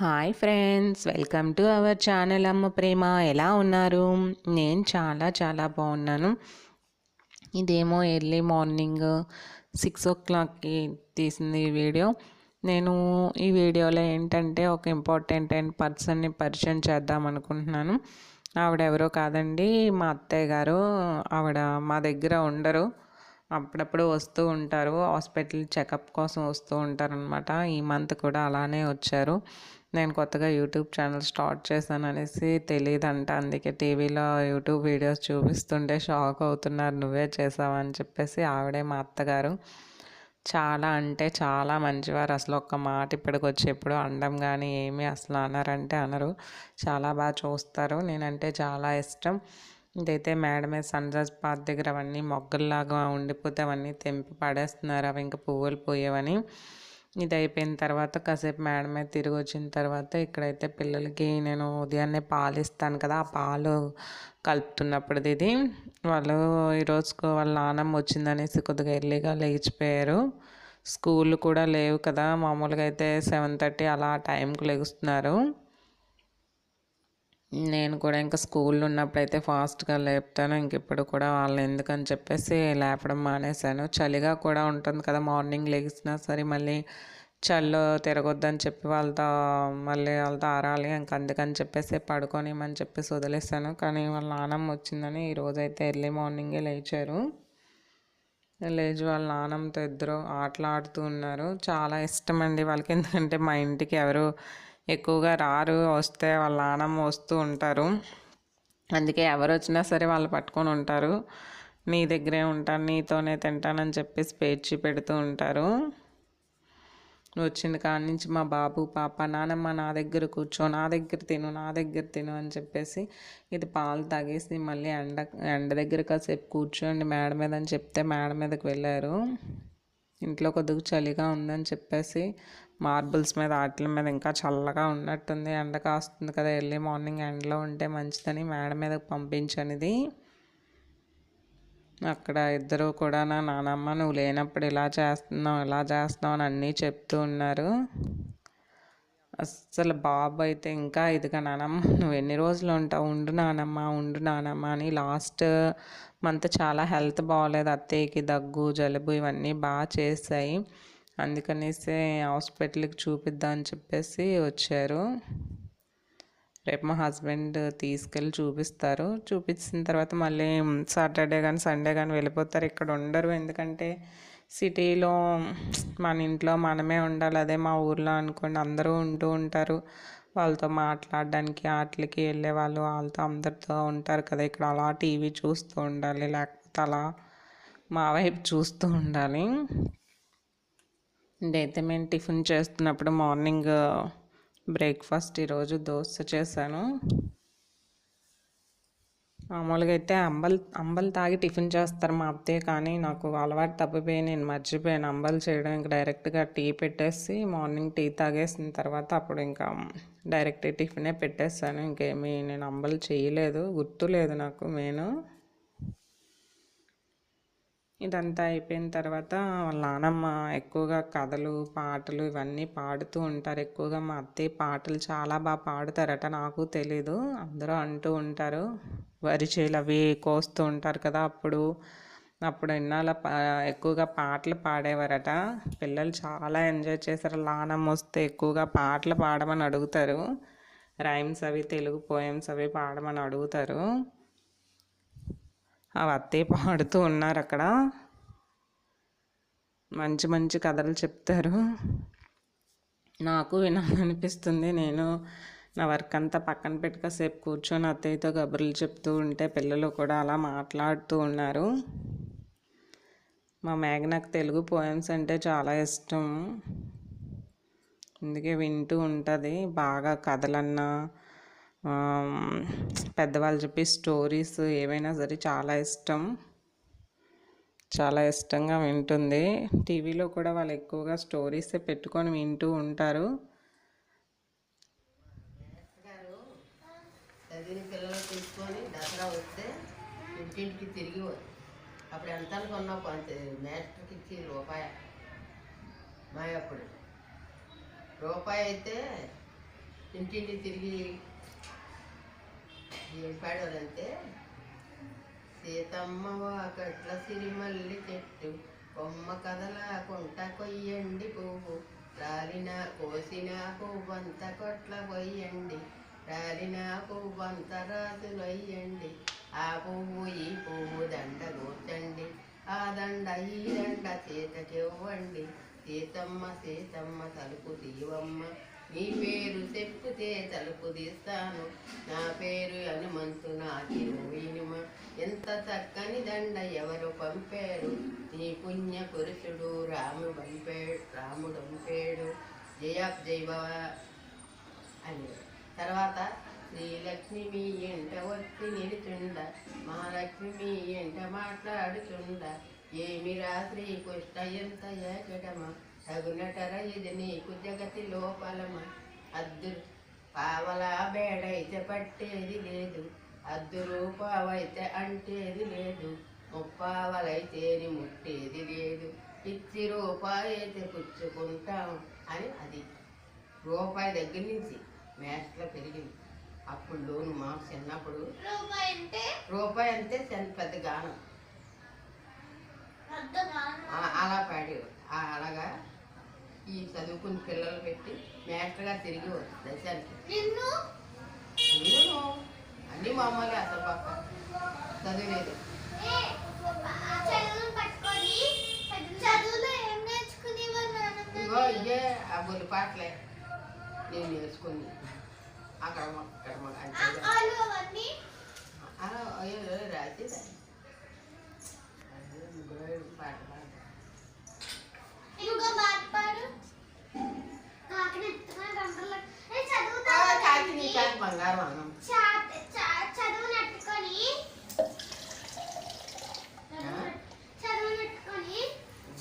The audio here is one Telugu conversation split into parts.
Hi friends, welcome to our channel అమ్మ ప్రేమ. ఎలా ఉన్నారు? నేను చాలా బాగున్నాను. ఇదేమో ఎర్లీ మార్నింగ్ 6 o'clockకి తీసింది ఈ వీడియో. నేను ఈ వీడియోలో ఏంటంటే ఒక ఇంపార్టెంట్ అయిన పర్సన్ని పరిచయం చేద్దాం అనుకుంటున్నాను. ఆవిడెవరో కాదండి, మా అత్తయ్య గారు. ఆవిడ మా దగ్గర ఉండరు, అప్పుడప్పుడు వస్తూ ఉంటారు. హాస్పిటల్ చెకప్ కోసం వస్తూ ఉంటారనమాట. ఈ మంత్ కూడా అలానే వచ్చారు. నేను కొత్తగా యూట్యూబ్ ఛానల్ స్టార్ట్ చేశాను అనేసి తెలియదంట. అందుకే టీవీలో యూట్యూబ్ వీడియోస్ చూపిస్తుంటే షాక్ అవుతున్నారు, నువ్వే చేసావా అని చెప్పేసి. ఆవిడే మా అత్తగారు. చాలా అంటే చాలా మంచివారు. అసలు ఒక్క మాట ఇప్పటికొచ్చి ఎప్పుడు అనడం కానీ ఏమీ అసలు అనరంటే అనరు. చాలా బాగా చూస్తారు. నేనంటే చాలా ఇష్టం. ఇదైతే మేడమే సన్రైజ్ పాత్ దగ్గర అవన్నీ మొగ్గల్లాగా ఉండిపోతే అవన్నీ తెంపి పడేస్తున్నారు, అవి ఇంకా పువ్వులు పోయేవని. ఇది అయిపోయిన తర్వాత కాసేపు మేడమే తిరిగి వచ్చిన తర్వాత ఇక్కడైతే పిల్లలకి నేను ఉదయాన్నే పాలు ఇస్తాను కదా, ఆ పాలు కలుపుతున్నప్పుడు ఇది వాళ్ళు ఈరోజు వాళ్ళ నాన్నమ్మ వచ్చిందనేసి కొద్దిగా ఎర్లీగా లేచిపోయారు. స్కూల్ కూడా లేవు కదా, మామూలుగా అయితే 7:30 అలా టైంకి లెగుస్తున్నారు. నేను కూడా ఇంకా స్కూల్లో ఉన్నప్పుడైతే ఫాస్ట్గా లేపుతాను. ఇంక ఇప్పుడు కూడా వాళ్ళని ఎందుకని చెప్పేసి లేపడం మానేశాను. చలిగా కూడా ఉంటుంది కదా, మార్నింగ్ లెగిసినా సరే మళ్ళీ చల్లో తిరగొద్దని చెప్పి వాళ్ళతో ఆరాలి. ఇంక అందుకని చెప్పేసి పడుకోనిమని చెప్పేసి వదిలేసాను. కానీ వాళ్ళ నాన్నమ్మ వచ్చిందని ఈరోజైతే ఎర్లీ మార్నింగే లేచారు. లేచి వాళ్ళ నాన్నమ్మతో ఇద్దరు ఆటలాడుతూ ఉన్నారు. చాలా ఇష్టం అండి వాళ్ళకి, ఎందుకంటే మా ఇంటికి ఎవరు ఎక్కువగా రారు. వస్తే వాళ్ళ నాన్నమ్మ వస్తూ ఉంటారు. అందుకే ఎవరు వచ్చినా సరే వాళ్ళు పట్టుకొని ఉంటారు. నీ దగ్గరే ఉంటాను, నీతోనే తింటానని చెప్పేసి పేర్చి పెడుతూ ఉంటారు. వచ్చిన కాడి నుంచి మా బాబు పాప, నానమ్మ నా దగ్గర కూర్చో, నా దగ్గర తిను అని చెప్పేసి ఇది పాలు తాగేసి మళ్ళీ ఎండ దగ్గర కాసేపు కూర్చోండి మేడ మీద అని చెప్తే మేడ మీదకి వెళ్ళారు. ఇంట్లో కొద్దిగా చలిగా ఉందని చెప్పేసి మార్బుల్స్ మీద వాటి మీద ఇంకా చల్లగా ఉన్నట్టుంది. ఎండ కాస్తుంది కదా, ఎర్లీ మార్నింగ్ ఎండలో ఉంటే మంచిదని మేడ మీదకి పంపించాను. ఇది అక్కడ ఇద్దరు కూడా నానమ్మ నువ్వు లేనప్పుడు ఇలా చేస్తున్నావు అని అన్నీ చెప్తూ ఉన్నారు. అస్సలు బాబు అయితే ఇంకా ఇదిగా నానమ్మ నువ్వు ఎన్ని రోజులు ఉంటావు, ఉండు నానమ్మ అని. లాస్ట్ మంత్ చాలా హెల్త్ బాగోలేదు అత్తయ్యకి, దగ్గు జలుబు ఇవన్నీ బాగా చేశాయి. అందుకనేసి హాస్పిటల్కి చూపిద్దామని చెప్పేసి వచ్చారు. రేపు మా హస్బెండ్ తీసుకెళ్ళి చూపిస్తారు. చూపించిన తర్వాత మళ్ళీ సాటర్డే కానీ సండే కానీ వెళ్ళిపోతారు. ఇక్కడ ఉండరు, ఎందుకంటే సిటీలో మన ఇంట్లో మనమే ఉండాలి. అదే మా ఊర్లో అనుకోండి అందరూ ఉంటూ ఉంటారు. వాళ్ళతో మాట్లాడడానికి వాటికి వెళ్ళే వాళ్ళు వాళ్ళతో అందరితో ఉంటారు కదా. ఇక్కడ అలా టీవీ చూస్తూ ఉండాలి, లేకపోతే అలా మా వైపు చూస్తూ ఉండాలి. ఇదైతే మేము టిఫిన్ చేస్తున్నప్పుడు మార్నింగ్ బ్రేక్ఫాస్ట్ ఈరోజు దోశ చేశాను. మామూలుగా అయితే అంబలు తాగి టిఫిన్ చేస్తారు మా అత్తయ్య, కానీ నాకు అలవాటు తప్పిపోయి నేను మర్చిపోయాను అంబలు చేయడం. ఇంకా డైరెక్ట్గా టీ పెట్టేసి మార్నింగ్ టీ తాగేసిన తర్వాత అప్పుడు ఇంకా డైరెక్ట్ టిఫినే పెట్టేస్తాను. ఇంకేమీ నేను అంబలు చేయలేదు, గుర్తులేదు నాకు మెయిన్. ఇదంతా అయిపోయిన తర్వాత వాళ్ళ నానమ్మ ఎక్కువగా కథలు పాటలు ఇవన్నీ పాడుతూ ఉంటారు. ఎక్కువగా మా అత్తయ్య పాటలు చాలా బాగా పాడుతారట, నాకు తెలీదు, అందరూ అంటూ ఉంటారు. వరి చేలు అవి కోస్తూ ఉంటారు కదా, అప్పుడు ఇన్నాళ్ళ ఎక్కువగా పాటలు పాడేవారట. పిల్లలు చాలా ఎంజాయ్ చేశారు. నానమ్మ వస్తే ఎక్కువగా పాటలు పాడమని అడుగుతారు, రైమ్స్ అవి తెలుగు పోయమ్స్ అవి పాడమని అడుగుతారు. అవి అత్తయ్య పాడుతూ ఉన్నారు అక్కడ. మంచి మంచి కథలు చెప్తారు, నాకు వినాలనిపిస్తుంది. నేను నా వర్క్ అంతా పక్కన పెట్టి కాసేపు కూర్చొని అత్తయ్యతో కబుర్లు చెప్తూ ఉంటే పిల్లలు కూడా అలా మాట్లాడుతూ ఉన్నారు. మా మేఘనకు తెలుగు పోయమ్స్ అంటే చాలా ఇష్టం, అందుకే వింటూ ఉంటుంది బాగా. కథలన్నా పెద్దవాళ్ళు చెప్పే స్టోరీస్ ఏవైనా సరే చాలా ఇష్టం, చాలా ఇష్టంగా వింటుంది. టీవీలో కూడా వాళ్ళు ఎక్కువగా స్టోరీసే పెట్టుకొని వింటూ ఉంటారు. చదివిన పిల్లలు తీసుకొని దసరా వస్తే ఇంటింటికి తిరిగి అప్పుడు ఎంత అనుకున్నావు, కొంత మేస్టర్కి ఇచ్చి రూపాయి మాయప్పుడు రూపాయి అయితే ఇంటింటి తిరిగి ఏం పాడవారంటే సీతమ్మ వాకట్ల సిరిమల్లి చెట్టు కొమ్మ కదలాకుంట కొయ్యండి పువ్వు రాలిన కోసిన పువ్వంత కొట్ల కొయ్యండి రాలిన పువ్వంత రాజులయ్యండి ఆ పువ్వు ఈ పువ్వు దండ కూర్చండి ఆ దండ ఈ దండ సీతకివ్వండి సీతమ్మ సీతమ్మ తలుపు తీవమ్మ నీ పేరు చెప్పుతే తలుపు తీస్తాను నా పేరు హనుమంతు నా తిరువినుమ ఎంత చక్కని దండ ఎవరు పంపారు నీ పుణ్య పురుషుడు రాముడు పంపాడు జయ భవ అని. తర్వాత శ్రీలక్ష్మి మీ ఎంట వచ్చి నిలుచుండ మహాలక్ష్మి మీ ఎంట మాట్లాడుచుండ ఏమి రాత్రి కుష్ట ఎంత ఏకడమ తగునటర ఇది నీకు జగతి లోపలమ అద్దు పావలా బేడైతే పట్టేది లేదు అద్దు రూపావైతే అంటేది లేదు ముప్పావలైతేని ముట్టేది లేదు ఇచ్చి రూపాయి అయితే పుచ్చుకుంటాం అని. అది రూపాయి దగ్గర నుంచి మ్యాథ్స్లో పెరిగింది. అప్పుడు లోను మాకు చిన్నప్పుడు రూపాయి అంటే పెద్ద గానం అలా పాడేవారు. అలాగా ఈ చదువుకుని పిల్లలు పెట్టి మాస్టర్గా తిరిగి దశానికి నేను అన్నీ మామూలు అసలు పక్క చదివేది. ఇగో ఇదే ఆ బొలి పాటలే నేను నేర్చుకుని అక్కడ అలా రాసేదాన్ని పాట బంగారం అన్నం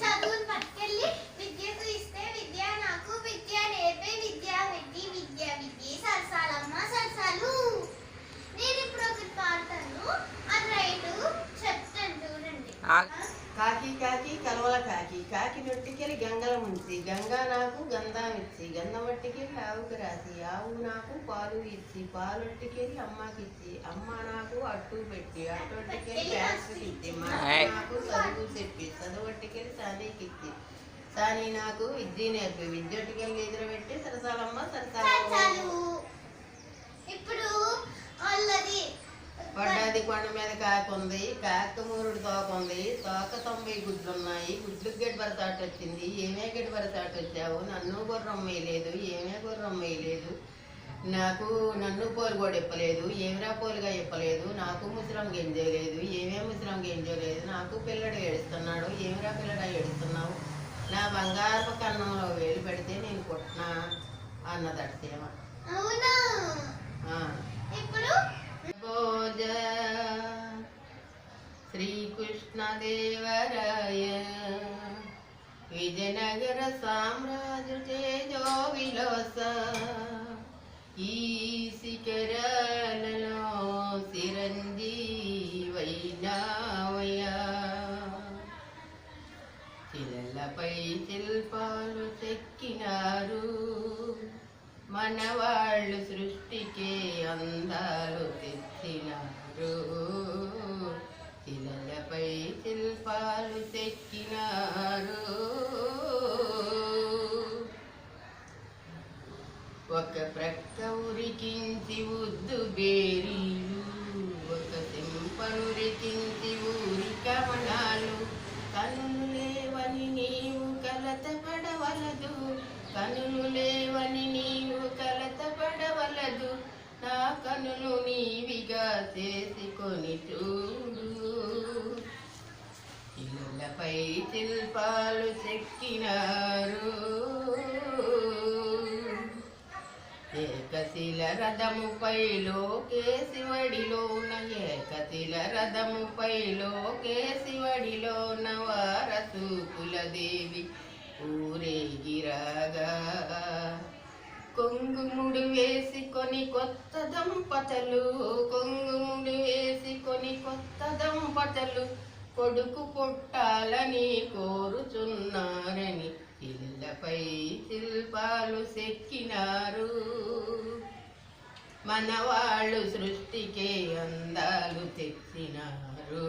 చదువుని పట్టుకెళ్ళి విద్యకు ఇస్తే విద్య నాకు విద్య నేర్పే విద్యా విద్య విద్య విద్య సరసాలమ్మ సరసాలు. నేను ఇప్పుడు ఒకటి పాడతాను, అది రైటు చెప్తాను చూడండి. కాకి కాకి కలవల కాకి కాకి నొట్టికెళ్ళి గంగల ముంచి గంగా నాకు గంధామిచ్చి గంధమట్టికెళ్ళి ఆవుకు రాసి ఆవు నాకు పాలు ఇచ్చి పాలొట్టికెళ్ళి అమ్మకిచ్చి అమ్మ నాకు అట్టు పెట్టి అట్టొట్టికెళ్ళి ప్యాన్స్కి ఇచ్చి మా నాకు చదువు చెప్పి చదువొట్టికెళ్ళి సానీకిచ్చి సాని నాకు విద్య నేర్పి విద్యొట్టికెళ్ళి ఎదురుపెట్టి సరసాలమ్మ సరసాలు. ఇప్పుడు వాళ్ళది పడ్డాది కొండ మీద కాకుంది కాకమూరుడు తోక ఉంది తోక 90 గుడ్లు ఉన్నాయి గుడ్లకు గడ్డి బరసాటు వచ్చింది ఏమే గడ్డి బరసాటు వచ్చావు నన్ను గుర్రం వేయలేదు ఏమే గుర్రం వేయలేదు నాకు నన్ను పోలు కూడా ఇప్పలేదు ఏమిరా పోలుగా ఇప్పలేదు నాకు ముసలం గెంజలేదు ఏమే ముసలం గెంజలేదు నాకు పిల్లడు ఏడుస్తున్నాడు ఏమిరా పిల్లడా ఏడుస్తున్నావు నా బంగారపు కన్నంలో వేలు పెడితే నేను కొట్టినా అన్నదట సేమ. ఇప్పుడు భోజ శ్రీకృష్ణదేవరాయ విజయనగర సామ్రాజు తేజో విలాస ఈ శిఖరాలలో చిరంజీవైనావయ శిలలపై శిల్పాలు చెక్కినారు మనవాళ్ళు సృష్టికే అందాలు తెచ్చినారు శిలలపై శిల్పాలు చెక్కినారు ఒక ప్రక్క ఉరికించి ఉద్దు బేరీలు ఒక సింపనురికించి ఊరి కమనాలు కనులు లేవని నీవు కలత పడవలదు కనులు లేవని నీవు కలత పడవలదు నా కనులు నీవిగా చేసుకొని చూడు ఇళ్ళపై శిల్పాలు చెక్కినారు ఏకశిల రథముపై లోకేశివడిలోన ఏకశిల రథముపై లోకేశివడిలోన వారసూకులదేవి ఊరేగిరాగా కొంగుముడు వేసుకొని కొత్త దంపతులు కొంగుముడు వేసుకొని కొత్త దంపతులు కొడుకు పుట్టాలని కోరుచున్నారని ఇళ్ళపై శిల్పాలు చెక్కినారు. మన వాళ్ళు సృష్టికే అందాలు తెచ్చినారు,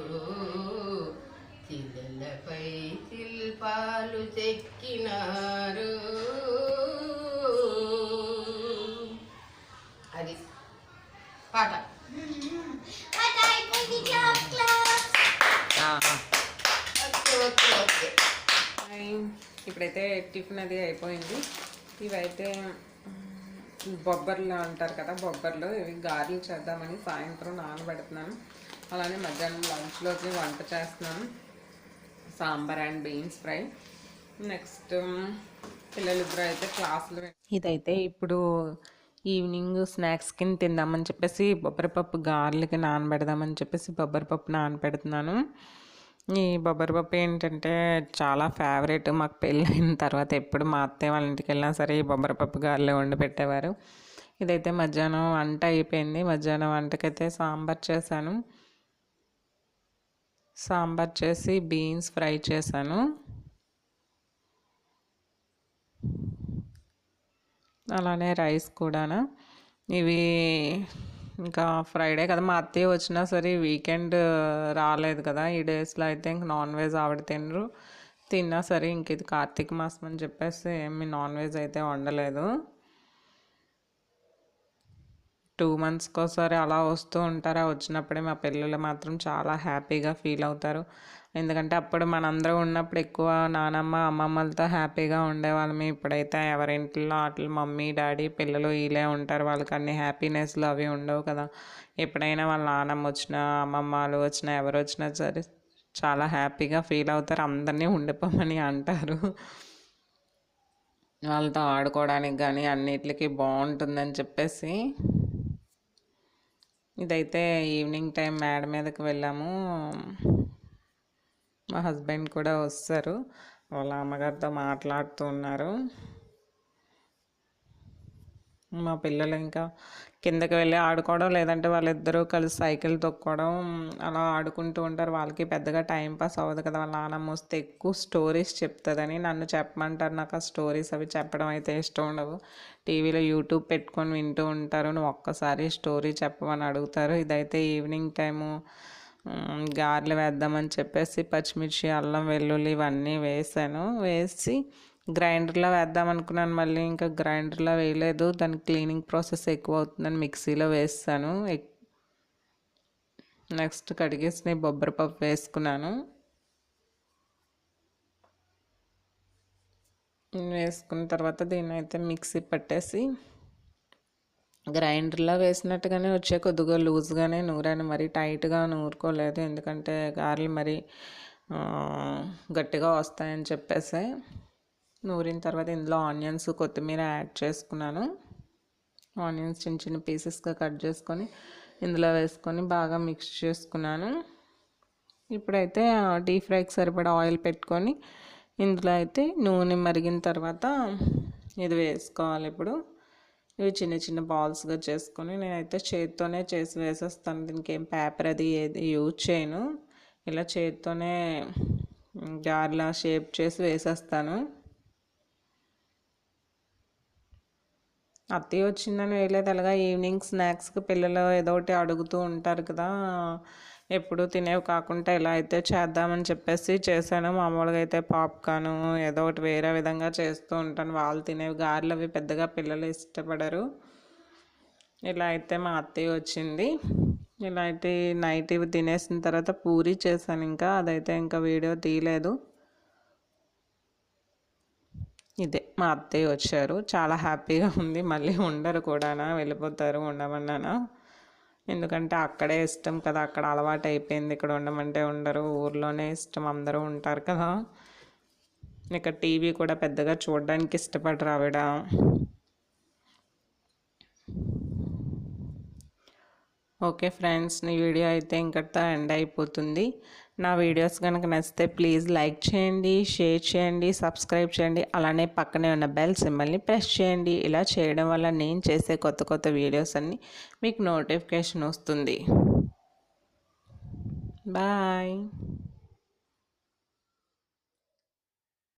శిలలపై శిల్పాలు చెక్కినారు. అది పాట. ఇప్పుడైతే టిఫిన్ అది అయిపోయింది. ఇవైతే బొబ్బర్లు అంటారు కదా, బొబ్బర్లు. ఇవి గారెలు చేద్దామని సాయంత్రం నానబెడుతున్నాను. అలానే మధ్యాహ్నం లంచ్లోకి వంట చేస్తున్నాను, sambar and beans fry. Next పిల్లలిద్దరూ అయితే క్లాసులు. ఇదైతే ఇప్పుడు ఈవినింగ్ స్నాక్స్ కింద తిందామని చెప్పేసి బొబ్బరిపప్పు గారెలకి నానబెడదామని చెప్పేసి బొబ్బరిపప్పు నానబెడుతున్నాను. ఈ బొబ్బరిపప్పు ఏంటంటే చాలా ఫేవరెట్. మాకు పెళ్ళైన తర్వాత ఎప్పుడు మా అత్తయ్య వాళ్ళ ఇంటికి వెళ్ళినా సరే ఈ బొబ్బరిపప్పు గారెలు వండి పెట్టేవారు. ఇదైతే మధ్యాహ్నం వంట అయిపోయింది. మధ్యాహ్నం వంటకైతే సాంబార్ చేశాను. సాంబార్ చేసి బీన్స్ ఫ్రై చేశాను. అలానే రైస్ కూడాను. ఇవి ఇంకా ఫ్రైడే కదా, మా అత్తయ్య వచ్చినా సరే వీకెండ్ రాలేదు కదా, ఈ డేస్లో అయితే ఇంక నాన్ వెజ్ ఆవిడ తిన్నా సరే ఇంక ఇది కార్తీక మాసం అని చెప్పేసి ఏమి నాన్ వెజ్ అయితే వండలేదు. 2 monthsకి ఒకసారి అలా వస్తూ ఉంటారు. వచ్చినప్పుడే మా పిల్లలు మాత్రం చాలా హ్యాపీగా ఫీల్ అవుతారు. ఎందుకంటే అప్పుడు మనందరం ఉన్నప్పుడు ఎక్కువ నానమ్మ అమ్మమ్మలతో హ్యాపీగా ఉండేవాళ్ళమి. ఇప్పుడైతే ఎవరింట్లో అట్లా మమ్మీ డాడీ పిల్లలు వీళ్ళే ఉంటారు. వాళ్ళకి అన్ని హ్యాపీనెస్లు అవి ఉండవు కదా. ఎప్పుడైనా వాళ్ళ నానమ్మ వచ్చినా అమ్మమ్మలు వచ్చినా ఎవరు వచ్చినా సరే చాలా హ్యాపీగా ఫీల్ అవుతారు. అందరినీ ఉండిపోమని అంటారు. వాళ్ళతో ఆడుకోవడానికి కానీ అన్నిటికీ బాగుంటుందని చెప్పేసి. ఇదైతే ఈవినింగ్ టైం మేడ మీదకి వెళ్ళాము. మా హస్బెండ్ కూడా వస్తారు, వాళ్ళ అమ్మగారితో మాట్లాడుతూ ఉన్నారు. మా పిల్లలు ఇంకా కిందకి వెళ్ళి ఆడుకోవడం, లేదంటే వాళ్ళిద్దరూ కలిసి సైకిల్ తొక్కడం అలా ఆడుకుంటూ ఉంటారు. వాళ్ళకి పెద్దగా టైం పాస్ అవ్వదు కదా. వాళ్ళ నాన్నమ్మ వస్తే ఎక్కువ స్టోరీస్ చెప్తుందని నన్ను చెప్పమంటారు. నాకు ఆ స్టోరీస్ అవి చెప్పడం అయితే ఇష్టం ఉండవు. టీవీలో యూట్యూబ్ పెట్టుకొని వింటూ ఉంటారు. నువ్వు ఒక్కసారి స్టోరీ చెప్పమని అడుగుతారు. ఇదైతే ఈవినింగ్ టైము గారెలు వేద్దామని చెప్పేసి పచ్చిమిర్చి అల్లం వెల్లుల్లి ఇవన్నీ వేసి గ్రైండర్లో వేద్దాం అనుకున్నాను. మళ్ళీ ఇంకా గ్రైండర్లో వేయలేదు, దానికి క్లీనింగ్ ప్రాసెస్ ఎక్కువ అవుతుందని మిక్సీలో వేస్తాను. నెక్స్ట్ కడిగేసి బొబ్బరిపప్పు వేసుకున్నాను. వేసుకున్న తర్వాత దీన్ని అయితే మిక్సీ పట్టేసి గ్రైండర్లో వేసినట్టుగానే వచ్చే కొద్దిగా లూజ్గానే నూరాను, మరీ టైట్గా నూరుకోలేదు. ఎందుకంటే గారెలు మరీ గట్టిగా వస్తాయని చెప్పేసి. నూరిన తర్వాత ఇందులో ఆనియన్స్ కొత్తిమీర యాడ్ చేసుకున్నాను. ఆనియన్స్ చిన్న చిన్న పీసెస్గా కట్ చేసుకొని ఇందులో వేసుకొని బాగా మిక్స్ చేసుకున్నాను. ఇప్పుడైతే డీప్ ఫ్రైకి సరిపడా ఆయిల్ పెట్టుకొని ఇందులో అయితే నూనె మరిగిన తర్వాత ఇది వేసుకోవాలి. ఇప్పుడు ఇవి చిన్న చిన్న బాల్స్గా చేసుకొని నేనైతే చేతితోనే చేసి వేసేస్తాను. దీనికి ఏం పేపర్ అది ఏది యూజ్ చేయను. ఇలా చేతితోనే గారెలా షేప్ చేసి వేసేస్తాను. అత్తయ్య వచ్చిందని వేయలేదు. అలాగా ఈవినింగ్ స్నాక్స్కి పిల్లలు ఏదో ఒకటి అడుగుతూ ఉంటారు కదా, ఎప్పుడు తినేవి కాకుండా ఇలా అయితే చేద్దామని చెప్పేసి చేశాను. మామూలుగా అయితే పాప్కార్న్ ఏదో ఒకటి వేరే విధంగా చేస్తూ ఉంటాను. వాళ్ళు తినేవి గారెలు అవి పెద్దగా పిల్లలు ఇష్టపడరు. ఇలా అయితే మా అత్తయ్య వచ్చింది. ఇలా అయితే నైట్ ఇవి తినేసిన తర్వాత పూరి చేశాను. ఇంకా అదైతే ఇంకా వీడియో తీయలేదు. ఇదే మా అత్తయ్య వచ్చారు, చాలా హ్యాపీగా ఉంది. మళ్ళీ ఉండరు కూడా, వెళ్ళిపోతారు ఉండమన్నానా. ఎందుకంటే అక్కడే ఇష్టం కదా, అక్కడ అలవాటు అయిపోయింది. ఇక్కడ ఉండమంటే ఉండరు, ఊర్లోనే ఇష్టం, అందరూ ఉంటారు కదా. ఇక టీవీ కూడా పెద్దగా చూడడానికి ఇష్టపడరు ఆవిడ. ఓకే ఫ్రెండ్స్, ఈ వీడియో అయితే ఇంకటితో ఎండ్ అయిపోతుంది. నా వీడియోస్ కనుక నచ్చితే ప్లీజ్ లైక్ చేయండి, షేర్ చేయండి, సబ్స్క్రైబ్ చేయండి. అలానే పక్కనే ఉన్న బెల్ సింబల్ని ప్రెస్ చేయండి. ఇలా చేయడం వల్ల నేను చేసే కొత్త కొత్త వీడియోస్ అన్నీ మీకు నోటిఫికేషన్ వస్తుంది. బాయ్.